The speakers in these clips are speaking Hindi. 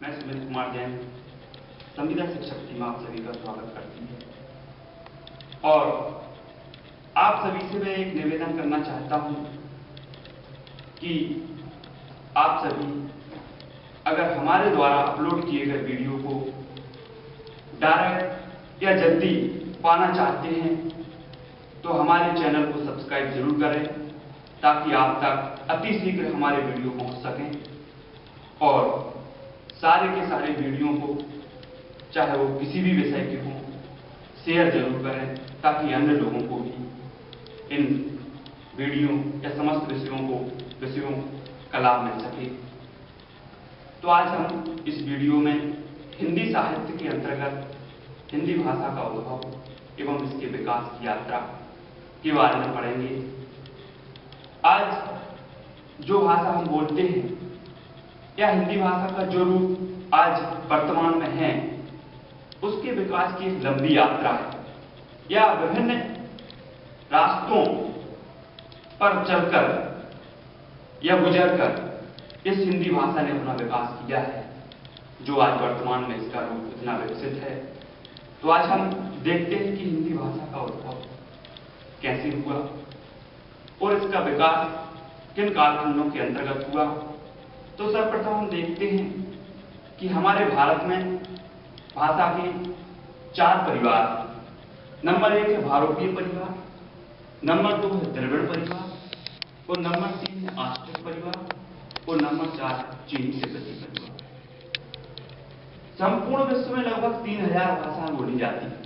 मैं सुमित कुमार जैन संविदा शिक्षक टीम आप सभी का स्वागत करती है और आप सभी से मैं एक निवेदन करना चाहता हूं कि आप सभी अगर हमारे द्वारा अपलोड किए गए वीडियो को डायरेक्ट या जल्दी पाना चाहते हैं तो हमारे चैनल को सब्सक्राइब जरूर करें ताकि आप तक अति शीघ्र हमारे वीडियो पहुंच सकें और सारे के सारे वीडियो को चाहे वो किसी भी विषय के हों शेयर जरूर करें ताकि अन्य लोगों को भी इन वीडियो या समस्त विषयों का लाभ मिल सके। तो आज हम इस वीडियो में हिंदी साहित्य के अंतर्गत हिंदी भाषा का उद्भव एवं इसके विकास की यात्रा के बारे में पढ़ेंगे। आज जो भाषा हम बोलते हैं या हिंदी भाषा का जो रूप आज वर्तमान में है उसके विकास की एक लंबी यात्रा है या विभिन्न रास्तों पर चलकर या गुजरकर इस हिंदी भाषा ने अपना विकास किया है जो आज वर्तमान में इसका रूप इतना विकसित है। तो आज हम देखते हैं कि हिंदी भाषा का उद्भव कैसे हुआ और इसका विकास किन कालखंडों के अंतर्गत हुआ। तो सर्वप्रथम हम देखते हैं कि हमारे भारत में भाषा के 4 परिवार। नंबर 1 है भारतीय परिवार, नंबर 2 है द्रविड़ परिवार और नंबर 3 है आस्ट्रिक परिवार और नंबर 4 चीनी तिब्बती परिवार। संपूर्ण विश्व में लगभग 3000 भाषाएं बोली जाती हैं।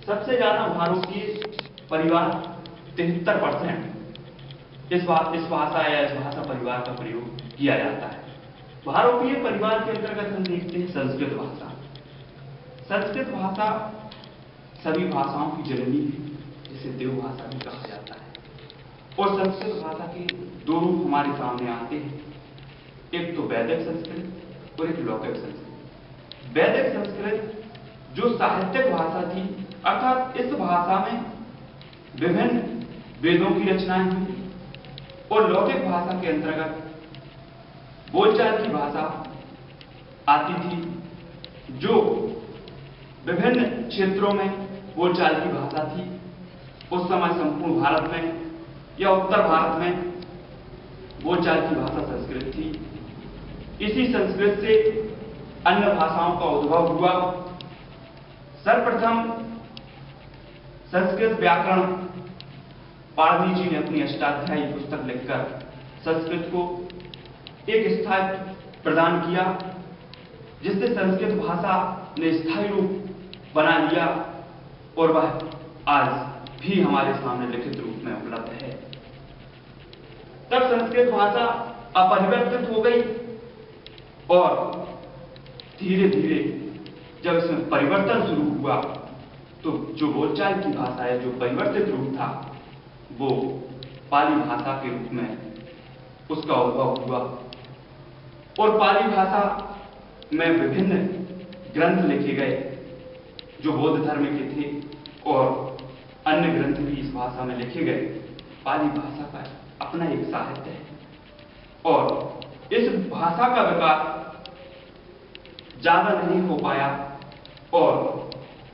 सबसे ज्यादा भारतीय परिवार 73% इस भाषा या इस भाषा परिवार का प्रयोग किया जाता है। भारतीय परिवार के अंतर्गत हम देखते हैं संस्कृत भाषा। संस्कृत भाषा सभी भाषाओं की जननी है जिसे देव भाषा भी कहा जाता है। और संस्कृत भाषा के 2 रूप हमारे सामने आते हैं, एक तो वैदिक संस्कृत और एक लौकिक संस्कृत। वैदिक संस्कृत जो साहित्यिक भाषा थी अर्थात इस भाषा में विभिन्न वेदों की रचनाएं हुई और लौकिक भाषा के अंतर्गत बोलचाल की भाषा आती थी जो विभिन्न क्षेत्रों में बोलचाल की भाषा थी। उस समय संपूर्ण भारत में या उत्तर भारत में बोलचाल की भाषा संस्कृत थी। इसी संस्कृत से अन्य भाषाओं का उद्भव हुआ। सर्वप्रथम संस्कृत व्याकरण पाणिनि जी ने अपनी अष्टाध्यायी पुस्तक लिखकर संस्कृत को एक स्थायी प्रदान किया जिससे संस्कृत भाषा ने स्थायी रूप बना लिया और वह आज भी हमारे सामने लिखित रूप में उपलब्ध है। तब संस्कृत भाषा अपरिवर्तित हो गई और धीरे धीरे जब इसमें परिवर्तन शुरू हुआ तो जो बोलचाल की भाषा है जो परिवर्तित रूप था वो पाली भाषा के रूप में उसका उद्भव हुआ। और पाली भाषा में विभिन्न ग्रंथ लिखे गए जो बौद्ध धर्म के थे और अन्य ग्रंथ भी इस भाषा में लिखे गए। पाली भाषा का अपना एक साहित्य है और इस भाषा का विकास ज्यादा नहीं हो पाया और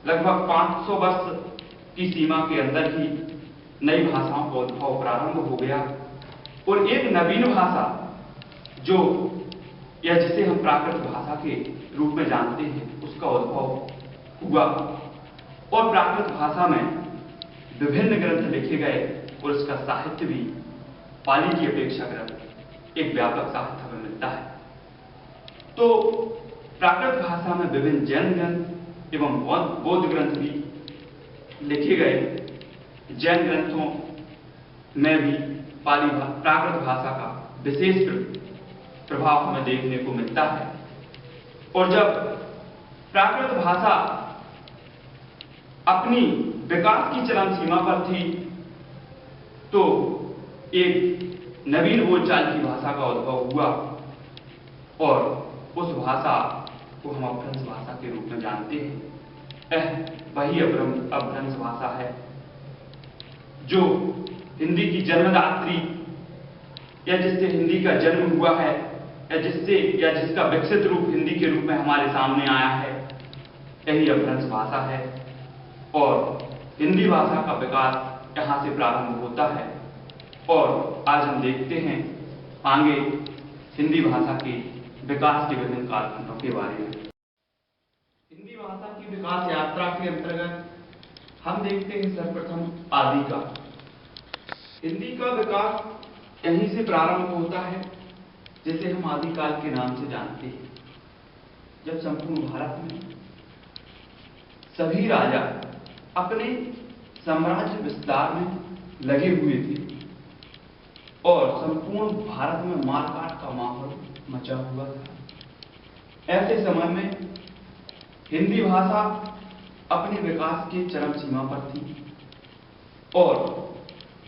लगभग 500 वर्ष की सीमा के अंदर ही नई भाषाओं का उद्भव प्रारंभ हो गया और एक नवीन भाषा जो या जिसे हम प्राकृत भाषा के रूप में जानते हैं उसका उद्भव हुआ और प्राकृत भाषा में विभिन्न ग्रंथ लिखे गए और इसका साहित्य भी पाली की अपेक्षा एक व्यापक साहित्य में मिलता है। तो प्राकृत भाषा में विभिन्न जैन ग्रंथ एवं बौद्ध ग्रंथ भी लिखे गए। जैन ग्रंथों में भी प्राकृत भाषा का विशेष प्रभाव हमें देखने को मिलता है। और जब प्राकृत भाषा अपनी विकास की चरम सीमा पर थी तो एक नवीन बोलचाल की भाषा का उद्भव हुआ और उस भाषा को हम अपभ्रंश भाषा के रूप में जानते हैं। वही अपभ्रंश भाषा है जो हिंदी की जन्मदात्री या जिससे हिंदी का जन्म हुआ है या जिससे या जिसका विकसित रूप हिंदी के रूप में हमारे सामने आया है, यही अपभ्रंश भाषा है। और हिंदी भाषा का विकास यहाँ से प्रारंभ होता है। और आज हम देखते हैं आगे हिंदी भाषा के विकास के विभिन्न कालखंडों के बारे में। हिंदी भाषा की विकास यात्रा के अंतर्गत हम देखते हैं सर्वप्रथम आदिकाल। हिंदी का विकास यहीं से प्रारंभ होता है, जिसे हम आदिकाल के नाम से जानते हैं। जब संपूर्ण भारत में सभी राजा अपने साम्राज्य विस्तार में लगे हुए थे और संपूर्ण भारत में मारकाट का माहौल मचा हुआ था, ऐसे समय में हिंदी भाषा अपने विकास के चरम सीमा पर थी। और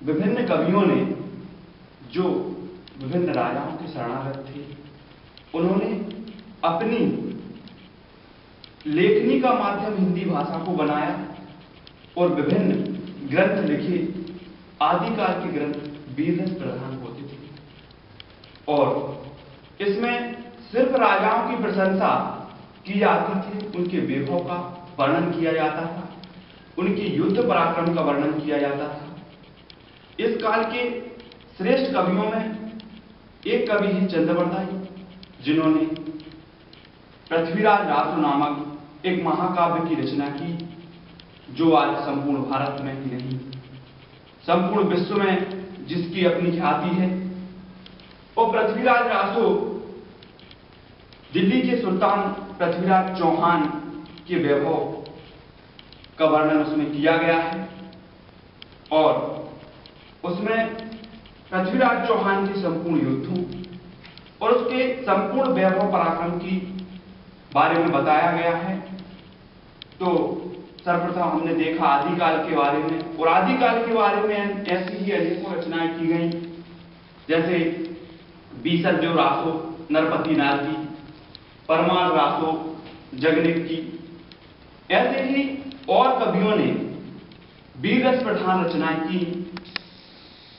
विभिन्न कवियों ने, जो विभिन्न राजाओं के शरणागत थे, उन्होंने अपनी लेखनी का माध्यम हिंदी भाषा को बनाया और विभिन्न ग्रंथ लिखे। आदिकाल के ग्रंथ वीररस प्रधान होते थे और इसमें सिर्फ राजाओं की प्रशंसा की जाती थी, उनके वैभव का वर्णन किया जाता था, उनकी युद्ध पराक्रम का वर्णन किया जाता था। इस काल के श्रेष्ठ कवियों में एक कवि है चंद्रवरदाई, जिन्होंने पृथ्वीराज रासो नामक एक महाकाव्य की रचना की, जो आज संपूर्ण भारत में ही नहीं, संपूर्ण विश्व में जिसकी अपनी ख्याति है। और पृथ्वीराज रासो दिल्ली के सुल्तान पृथ्वीराज चौहान के वैभव का वर्णन उसमें किया गया है और उसमें पृथ्वीराज चौहान के संपूर्ण युद्धों और उसके संपूर्ण वैभव पराक्रम की बारे में बताया गया है। तो सर्वप्रथम हमने देखा आदिकाल के बारे में, और आदिकाल के बारे में ऐसी ही अनेकों रचनाएं की गई, जैसे बीसर जो रासो नरपति नार की, परमार रासो जगनिक की। ऐसे ही और कवियों ने वीररस प्रधान रचनाएं की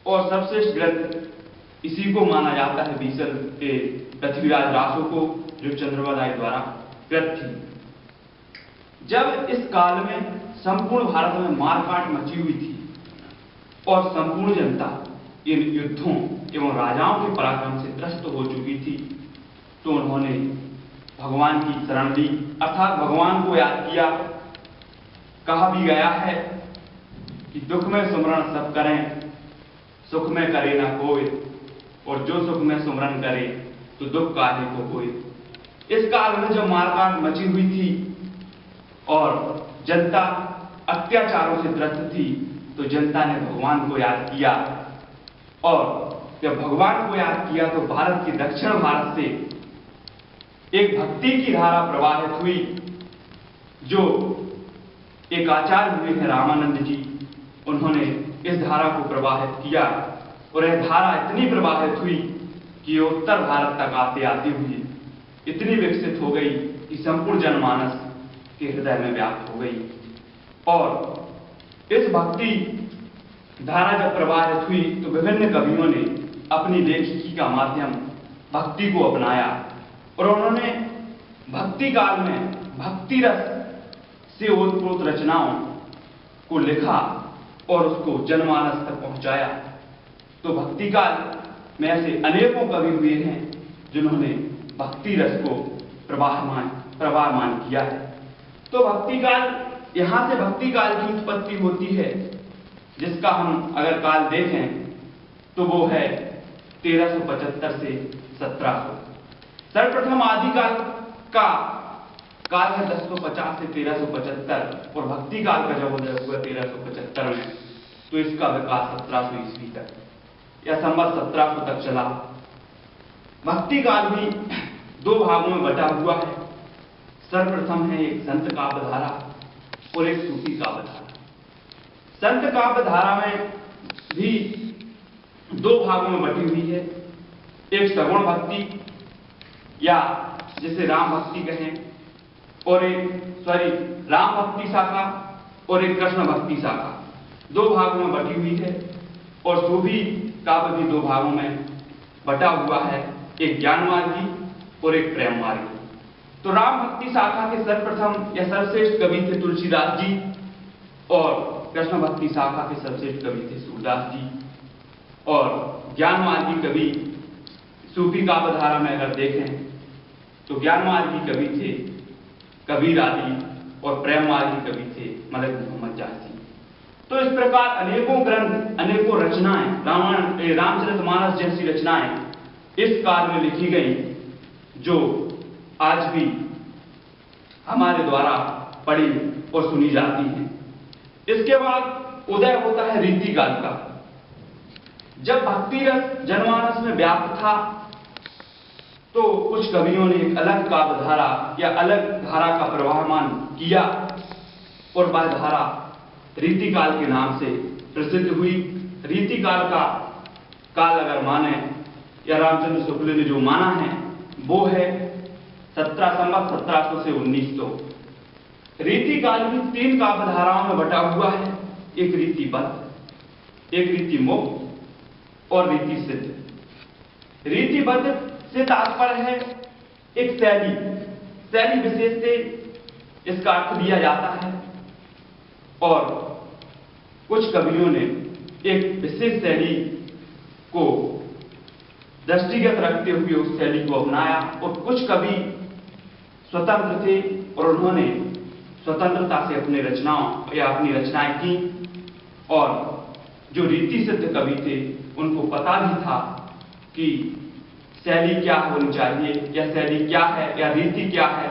और सर्वश्रेष्ठ ग्रंथ इसी को माना जाता है, बीसर के पृथ्वीराज रासो को, जो चंद्रवरदाई द्वारा कृत थी। जब इस काल में संपूर्ण भारत में मारकाट मची हुई थी और संपूर्ण जनता इन युद्धों एवं राजाओं के पराक्रम से त्रस्त हो चुकी थी, तो उन्होंने भगवान की शरण ली, अर्थात भगवान को याद किया। कहा भी गया है कि दुख में सुमरण सब करें, सुख में करे ना कोई, और जो सुख में सुमरण करे तो दुख काहे को कोई। इस काल में जब मारकाट मची हुई थी और जनता अत्याचारों से त्रस्त थी, तो जनता ने भगवान को याद किया। और जब भगवान को याद किया तो भारत के दक्षिण भारत से एक भक्ति की धारा प्रवाहित हुई, जो एक आचार्य हुए थे रामानंद जी, उन्होंने इस धारा को प्रवाहित किया और यह धारा इतनी प्रवाहित हुई कि ये उत्तर भारत तक आते आते हुई इतनी विकसित हो गई कि संपूर्ण जनमानस के हृदय में व्याप्त हो गई। और इस भक्ति धारा जब प्रवाहित हुई तो विभिन्न कवियों ने अपनी लेखिकी का माध्यम भक्ति को अपनाया और उन्होंने भक्ति काल में भक्ति रस से ओतप्रोत रचनाओं को लिखा और उसको जनमानस तक पहुंचाया। तो भक्ति काल में ऐसे अनेकों कवि हुए हैं जिन्होंने भक्ति रस को प्रवाहमान किया है। तो भक्ति काल, यहां से भक्ति काल की उत्पत्ति होती है, जिसका हम अगर काल देखें तो वो है 1375 से 1700। सर्वप्रथम आदिकाल का काल है 1050 से 1375 और भक्ति काल का जब उदय हुआ 1375 में, तो इसका विकास 1700 ईस्वी तक या संवत 1700 तक चला। भक्ति काल भी दो भागों में बटा हुआ है। सर्वप्रथम है एक संत काव्य धारा और एक सूफी काव्य धारा। संत काव्य धारा में भी दो भागों में बटी हुई है, एक सगुण भक्ति या जिसे राम भक्ति कहें, और एक राम भक्ति शाखा और एक कृष्ण भक्ति शाखा, दो भागों में बटी हुई है। और सूफी काव्य भी दो भागों में बटा हुआ है, एक ज्ञान मार्गी और एक प्रेम मार्गी। तो राम भक्ति शाखा के सर्वप्रथम या सर्वश्रेष्ठ कवि थे तुलसीदास जी और कृष्ण भक्ति शाखा के सर्वश्रेष्ठ कवि थे सूरदास जी। और ज्ञान मार्गी कवि सूफी काव्यधारा में अगर देखें तो ज्ञान मार्गी कवि थे कबीर आदि और प्रेम मार्गी कवि थे मलिक मोहम्मद जासी। तो इस प्रकार अनेकों ग्रंथ, अनेकों रचनाएं, रामचरितमानस जैसी रचनाएं इस काल में लिखी गई जो आज भी हमारे द्वारा पढ़ी और सुनी जाती हैं। इसके बाद उदय होता है रीतिकाल का। जब भक्ति रस जनमानस में व्याप्त था तो कुछ कवियों ने एक अलग काव्यधारा या अलग धारा का प्रवाहमान किया और वह धारा रीतिकाल के नाम से प्रसिद्ध हुई। रीतिकाल का काल अगर माने या रामचंद्र शुक्ल ने जो माना है वो है 1700 से 1900। रीतिकाल भी 3 काव्यधाराओं में बटा हुआ है, एक रीतिबद्ध, एक रीतिमुक्त और रीति सिद्ध। रीतिबद्ध से तात्पर्य है एक शैली विशेष से इसका अर्थ दिया जाता है और कुछ कवियों ने एक विशेष शैली को दृष्टिगत रखते हुए उस शैली को अपनाया और कुछ कवि स्वतंत्र थे और उन्होंने स्वतंत्रता से अपनी रचनाएं की। और जो रीति सिद्ध कवि थे उनको पता भी था कि शैली क्या होनी चाहिए या शैली क्या है या रीति क्या है,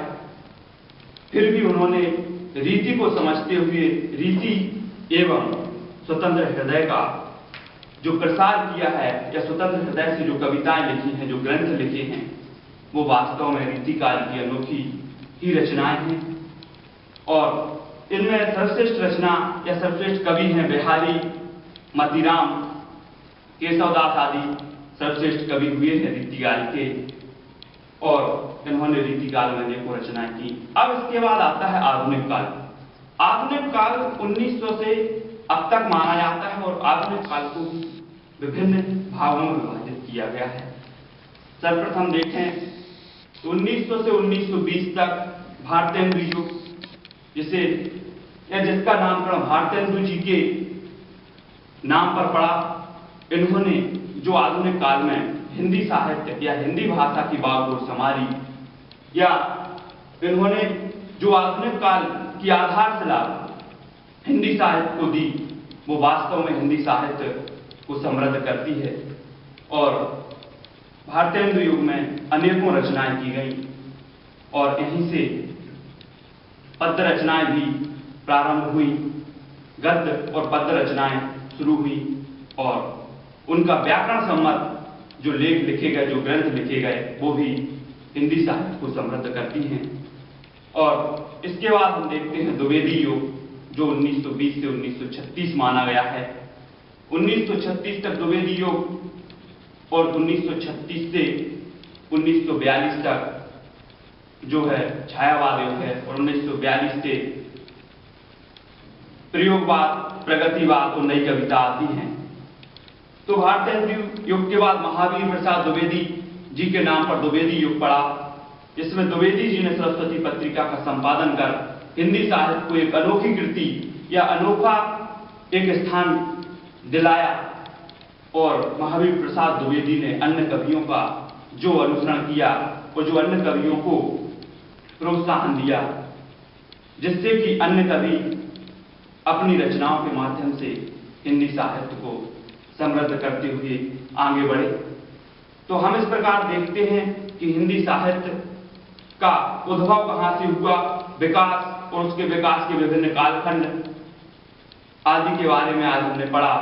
फिर भी उन्होंने रीति को समझते हुए रीति एवं स्वतंत्र हृदय का जो प्रसार किया है या स्वतंत्र हृदय से जो कविताएं लिखी हैं, जो ग्रंथ लिखे हैं, वो वास्तव में रीतिकाल की अनोखी ही रचनाएं हैं। और इनमें सर्वश्रेष्ठ रचना या सर्वश्रेष्ठ कवि हैं बिहारी, मतीराम, केशवदास आदि सर्वश्रेष्ठ कवि हुए हैं रीतिकाल के और इन्होंने रीतिकाल में अनेकों रचनाएं की। अब इसके बाद आता है आधुनिक काल। आधुनिक काल 1900 से अब तक माना जाता है और आधुनिक काल को विभिन्न भागों में विभाजित किया गया है। सर्वप्रथम देखें तो 1900 से 1920 तक भारतेंदु युग, जिसका नामकरण भारतेंदु जी के नाम पर पड़ा। इन्होंने जो आधुनिक काल में हिंदी साहित्य या हिंदी भाषा की बागडोर संभाली या इन्होंने जो आधुनिक काल की आधारशिला हिंदी साहित्य को दी, वो वास्तव में हिंदी साहित्य को समृद्ध करती है। और भारतेंदु युग में अनेकों रचनाएं की गई और यहीं से पद्य रचनाएं भी प्रारंभ हुई, गद्य और पद्य रचनाएं शुरू हुई और उनका व्याकरण सम्मत जो लेख लिखे गए, जो ग्रंथ लिखे गए, वो भी हिंदी साहित्य को समृद्ध करती हैं। और इसके बाद हम देखते हैं द्विवेदी युग, जो 1920 से 1936 माना गया है। 1936 तक द्विवेदी युग और 1936 से 1942 तक जो है छायावाद युग है और 1942 से प्रयोगवाद, प्रगतिवाद और नई कविता आती हैं। तो भारतेंदु युग के बाद महावीर प्रसाद द्विवेदी जी के नाम पर द्विवेदी युग पड़ा। इसमें द्विवेदी जी ने सरस्वती पत्रिका का संपादन कर हिंदी साहित्य को एक अनोखी कृति या अनोखा एक स्थान दिलाया और महावीर प्रसाद द्विवेदी ने अन्य कवियों का जो अनुसरण किया और जो अन्य कवियों को प्रोत्साहन दिया, जिससे कि अन्य कवि अपनी रचनाओं के माध्यम से हिंदी साहित्य को समृद्ध करते हुए आगे बढ़े। तो हम इस प्रकार देखते हैं कि हिंदी साहित्य का उद्भव कहां से हुआ, विकास और उसके विकास के विभिन्न कालखंड आदि के बारे में आज हमने पढ़ा।